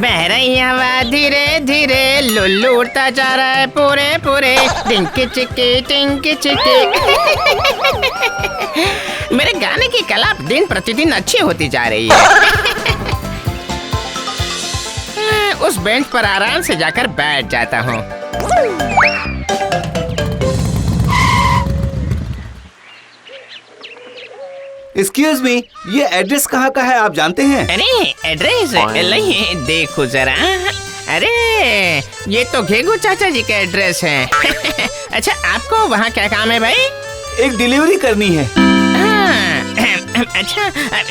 बह रही हवा धीरे धीरे, लुल्लू उड़ता जा रहा है पूरे पूरे, टिंकी चिक्की टिंकी चिक्की। मेरे गाने की कला दिन प्रतिदिन अच्छी होती जा रही है। उस बेंच पर आराम से जाकर बैठ जाता हूँ। एक्सक्यूज मी, ये एड्रेस कहाँ का है आप जानते हैं? अरे एड्रेस नहीं, देखो जरा। अरे ये तो घेगू चाचा जी का एड्रेस है। अच्छा आपको वहाँ क्या काम है भाई? एक डिलीवरी करनी है। अच्छा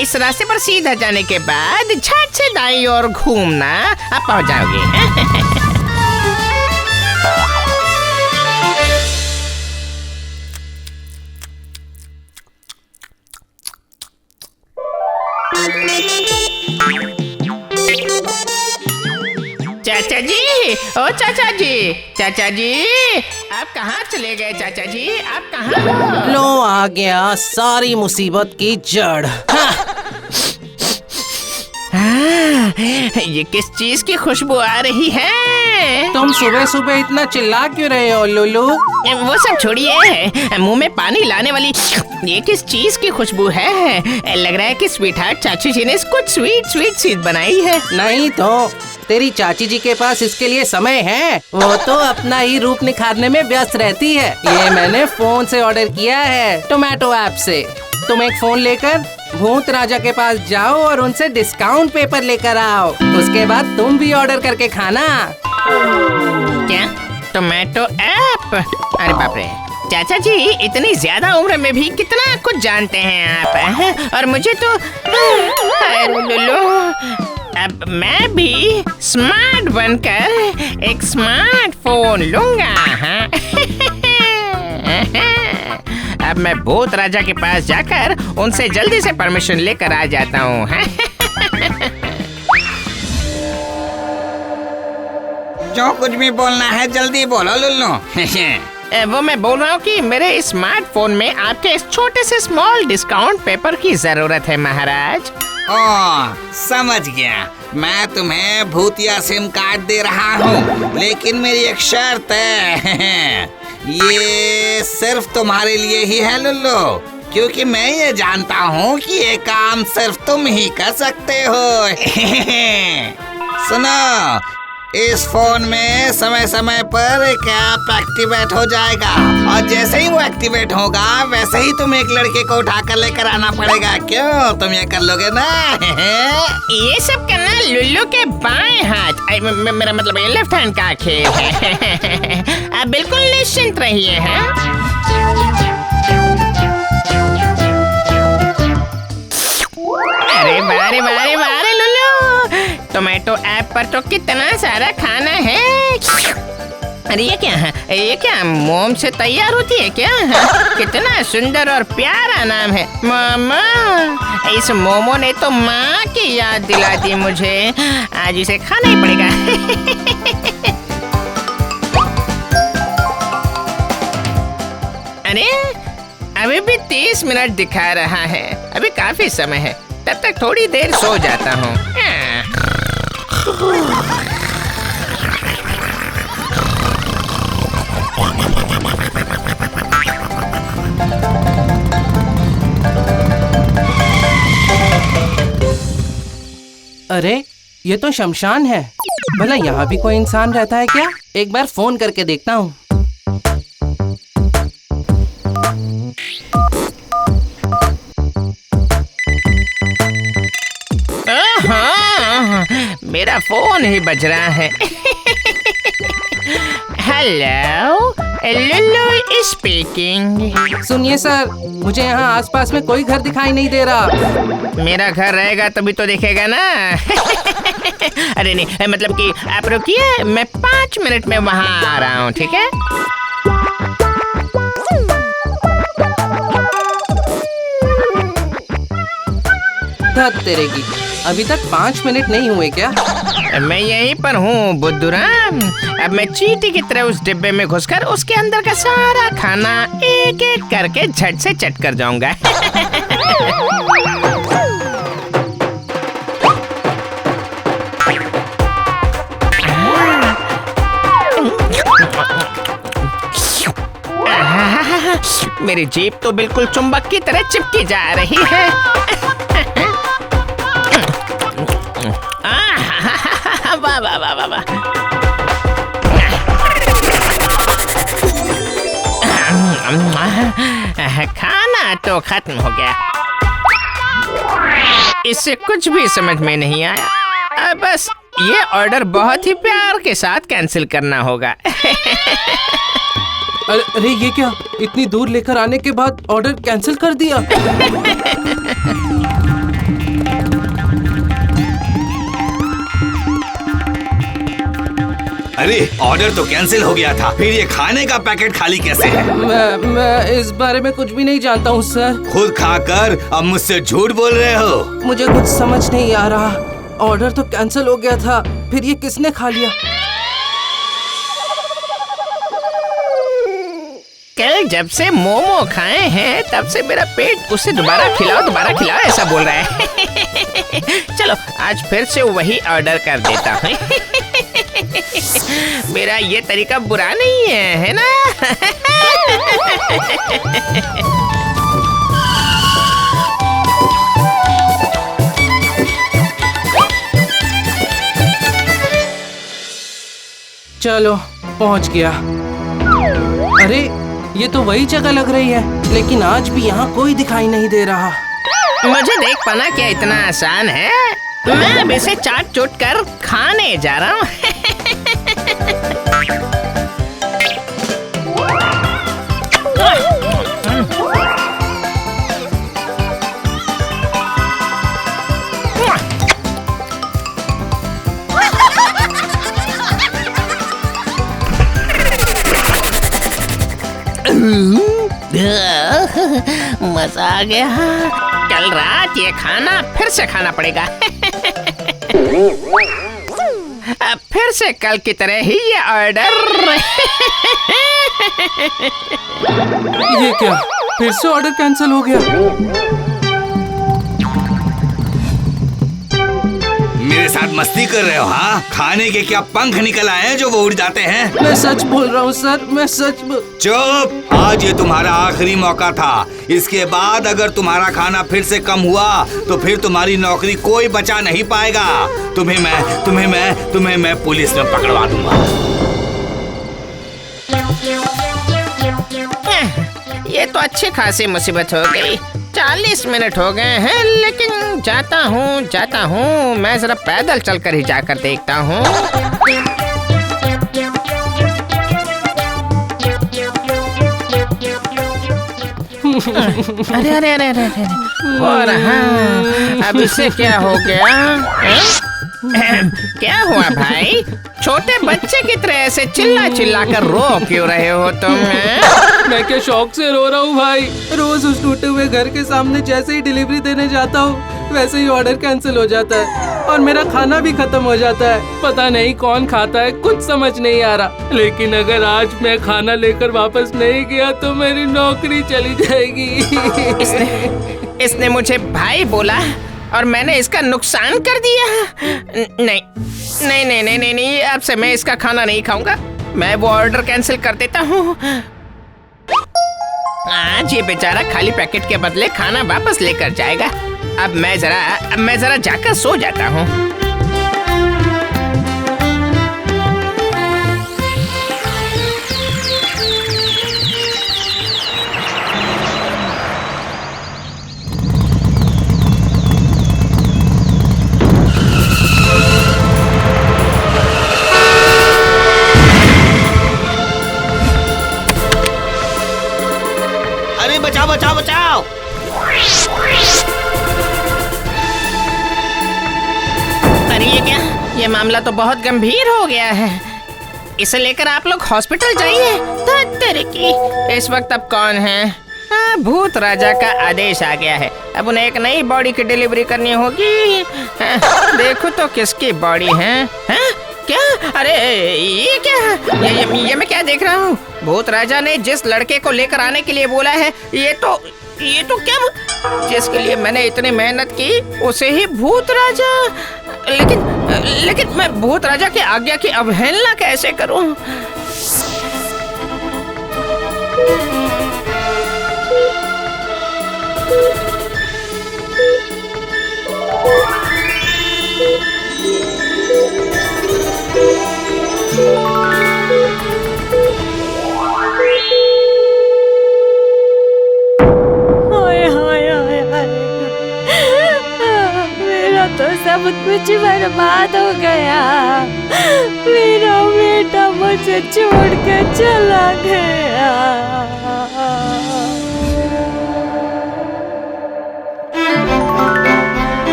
इस रास्ते पर सीधा जाने के बाद झट से दाईं ओर घूमना, आप पहुँच जाओगे। चाचा जी, ओ चाचा जी, चाचा जी, आप कहाँ चले गए? चाचा जी आप कहाँ? लो आ गया सारी मुसीबत की जड़। ये किस चीज की खुशबू आ रही है? तुम सुबह सुबह इतना चिल्ला क्यों रहे हो लुल्लू? वो सब छोड़िए, मुंह में पानी लाने वाली ये किस चीज की खुशबू है? लग रहा है कि स्वीट हार्ट चाची जी ने कुछ स्वीट स्वीट चीज बनाई है। नहीं तो तेरी चाची जी के पास इसके लिए समय है? वो तो अपना ही रूप निखारने में व्यस्त रहती है। ये मैंने फोन से ऑर्डर किया है, टोमेटो ऐप से। तुम एक फोन लेकर भूत राजा के पास जाओ और उनसे डिस्काउंट पेपर लेकर आओ। उसके बाद तुम भी ऑर्डर करके खाना। क्या टोमेटो ऐप? अरे बाप रे, चाचा जी इतनी ज्यादा उम्र में भी कितना कुछ जानते हैं आप। और मुझे तो अब मैं भी स्मार्ट बनकर एक स्मार्टफोन लूंगा। अब मैं भूत राजा के पास जाकर उनसे जल्दी से परमिशन लेकर आ जाता हूँ। जो कुछ भी बोलना है जल्दी बोलो लुल्लू। वो मैं बोल रहा हूँ कि मेरे स्मार्टफोन में आपके इस छोटे से स्मॉल डिस्काउंट पेपर की जरूरत है महाराज। ओह समझ गया, मैं तुम्हें भूतिया सिम कार्ड दे रहा हूँ, लेकिन मेरी एक शर्त है। ये सिर्फ तुम्हारे लिए ही है लुल्लू, क्योंकि मैं ये जानता हूँ कि ये काम सिर्फ तुम ही कर सकते हो। सुनो, इस फोन में समय समय पर एक ऐप एक्टिवेट हो जाएगा, और जैसे ही वो एक्टिवेट होगा वैसे ही तुम एक लड़के को उठाकर लेकर आना पड़ेगा। क्यों, तुम ये कर लोगे ना? ये सब करना लुल्लू के बाएं हाथ, मेरा मतलब ये लेफ्ट हैंड का खेल है। आप बिल्कुल निश्चिंत रहिए। अरे बारे बारे बारे लुल्लू, टोमेटो ऐप पर तो कितना सारा खाना है। अरे ये क्या है? ये क्या मोम से तैयार होती है क्या? कितना सुंदर और प्यारा नाम है, मामा। इस मोमो ने तो माँ की याद दिला दी मुझे। आज इसे खाना ही पड़ेगा। अरे अभी भी 30 मिनट दिखा रहा है, अभी काफी समय है, तब तक थोड़ी देर सो जाता हूँ। अरे ये तो शमशान है। भला यहाँ भी कोई इंसान रहता है क्या? एक बार फोन करके देखता हूँ। मेरा फोन ही बज रहा है। Hello, Lullu speaking. सुनिए सर, मुझे यहाँ आसपास में कोई घर दिखाई नहीं दे रहा। मेरा घर रहेगा तभी तो दिखेगा ना। अरे नहीं, मतलब कि आप रुकिए, मैं 5 मिनट में वहाँ आ रहा हूँ, ठीक है? धत तेरे की, अभी तक 5 मिनट नहीं हुए क्या? मैं यहीं पर हूँ बुद्धूराम। अब मैं चींटी की तरह उस डिब्बे में घुसकर उसके अंदर का सारा खाना एक एक करके झट से चट कर जाऊंगा। मेरी जीभ तो बिल्कुल चुंबक की तरह चिपकी जा रही है। वाह वाह वाह वाह वाह। खाना तो खत्म हो गया। इससे कुछ भी समझ में नहीं आया। बस ये ऑर्डर बहुत ही प्यार के साथ कैंसिल करना होगा। अरे ये क्या, इतनी दूर लेकर आने के बाद ऑर्डर कैंसिल कर दिया? अरे ऑर्डर तो कैंसिल हो गया था, फिर ये खाने का पैकेट खाली कैसे है? मैं इस बारे में कुछ भी नहीं जानता हूँ सर। खुद खाकर अब मुझसे झूठ बोल रहे हो? मुझे कुछ समझ नहीं आ रहा। ऑर्डर तो कैंसिल हो गया था, फिर ये किसने खा लिया? कल जब से मोमो खाए हैं तब से मेरा पेट उसे दोबारा खिलाओ ऐसा बोल रहा है। चलो आज फिर से वही ऑर्डर कर देता हूँ। मेरा ये तरीका बुरा नहीं है ना? चलो पहुंच गया। अरे ये तो वही जगह लग रही है, लेकिन आज भी यहाँ कोई दिखाई नहीं दे रहा। मुझे देख पाना क्या इतना आसान है? मैं अब इसे चाट चूट कर खाने जा रहा हूँ। मजा आ गया। कल रात ये खाना फिर से खाना पड़ेगा। अब फिर से कल की तरह ही ये ऑर्डर। ये क्या, फिर से ऑर्डर कैंसिल हो गया? मेरे साथ मस्ती कर रहे हो? हाँ, खाने के क्या पंख निकल आए हैं जो वो उड़ जाते हैं? मैं सच बोल रहा हूँ सर, मैं सच। चुप! आज ये तुम्हारा आखिरी मौका था। इसके बाद अगर तुम्हारा खाना फिर से कम हुआ तो फिर तुम्हारी नौकरी कोई बचा नहीं पाएगा। तुम्हें मैं पुलिस में पकड़वा दूंगा। ये तो अच्छी खासी मुसीबत हो गई। 40 मिनट हो गए हैं, लेकिन जाता हूँ। मैं जरा पैदल चलकर ही जाकर देखता हूँ। अरे और हाँ, अब इसे क्या हो गया? क्या हुआ भाई? छोटे बच्चे की तरह ऐसे चिल्ला कर रो क्यों रहे हो तुम? मैं क्या शौक से रो रहा हूँ भाई? रोज उस टूटे हुए घर के सामने जैसे ही डिलीवरी देने जाता हूँ वैसे ही ऑर्डर कैंसिल हो जाता है और मेरा खाना भी खत्म हो जाता है। पता नहीं कौन खाता है, कुछ समझ नहीं आ रहा। लेकिन अगर आज मैं खाना लेकर वापस नहीं गया तो मेरी नौकरी चली जाएगी। इसने मुझे भाई बोला और मैंने इसका नुकसान कर दिया। नहीं, अब से मैं इसका खाना नहीं खाऊंगा। मैं वो ऑर्डर कैंसिल कर देता हूँ। आज ये बेचारा खाली पैकेट के बदले खाना वापस लेकर जाएगा। अब मैं जरा जाकर सो जाता हूँ। अरे बचाओ! अरे ये क्या? ये मामला तो बहुत गंभीर हो गया है। इसे लेकर आप लोग हॉस्पिटल जाइए। तेरे की इस वक्त अब कौन है? भूत राजा का आदेश आ गया है। अब उन्हें एक नई बॉडी की डिलीवरी करनी होगी। देखो तो किसकी बॉडी है? क्या? अरे ये क्या? ये मैं क्या देख रहा हूँ? भूत राजा ने जिस लड़के को लेकर आने के लिए बोला है, ये तो क्या? जिसके लिए मैंने इतनी मेहनत की उसे ही भूत राजा। लेकिन मैं भूत राजा की आज्ञा की अवहेलना कैसे करूं? सब कुछ बर्बाद हो गया। मेरा बेटा मुझे छोड़ के चला गया।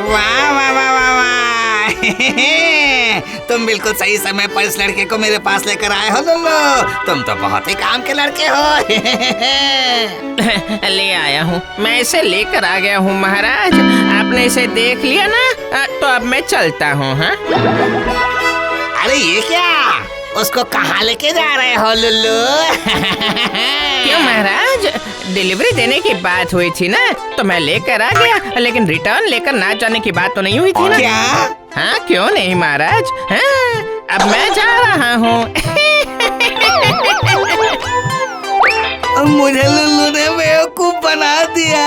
वाह वाह वाह वाह वाह तुम बिल्कुल सही समय पर इस लड़के को मेरे पास लेकर आए हो लुल्लू। तुम तो बहुत ही काम के लड़के हो। ले आया हूँ, मैं इसे लेकर आ गया हूँ महाराज। आपने इसे देख लिया ना, तो अब मैं चलता हूँ। हाँ अरे ये क्या, उसको कहाँ लेके जा रहे हो लुल्लू? क्यों महाराज, डिलीवरी देने की बात हुई थी ना, तो मैं लेकर आ गया, लेकिन रिटर्न लेकर ना जाने की बात तो नहीं हुई थी ना? क्या? हाँ क्यों नहीं महाराज। हाँ, अब मैं जा रहा हूँ। मुझे लुल्लू ने बेवकूफ बना दिया।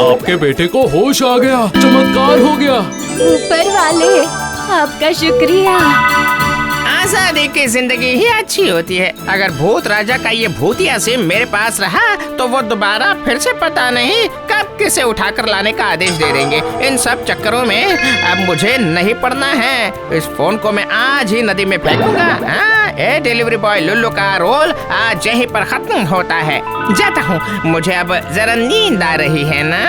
आपके बेटे को होश आ गया, चमत्कार हो गया। ऊपर वाले, आपका शुक्रिया। आजादी की जिंदगी ही अच्छी होती है। अगर भूत राजा का ये भूतिया सिम मेरे पास रहा तो वो दोबारा फिर से पता नहीं कब किसे उठाकर लाने का आदेश दे देंगे। इन सब चक्करों में अब मुझे नहीं पड़ना है। इस फोन को मैं आज ही नदी में फेंकूंगा। हाँ, ये डिलीवरी बॉय लुल्लू का रोल आज यहीं पर खत्म होता है। जाता हूँ, मुझे अब जरा नींद आ रही है ना।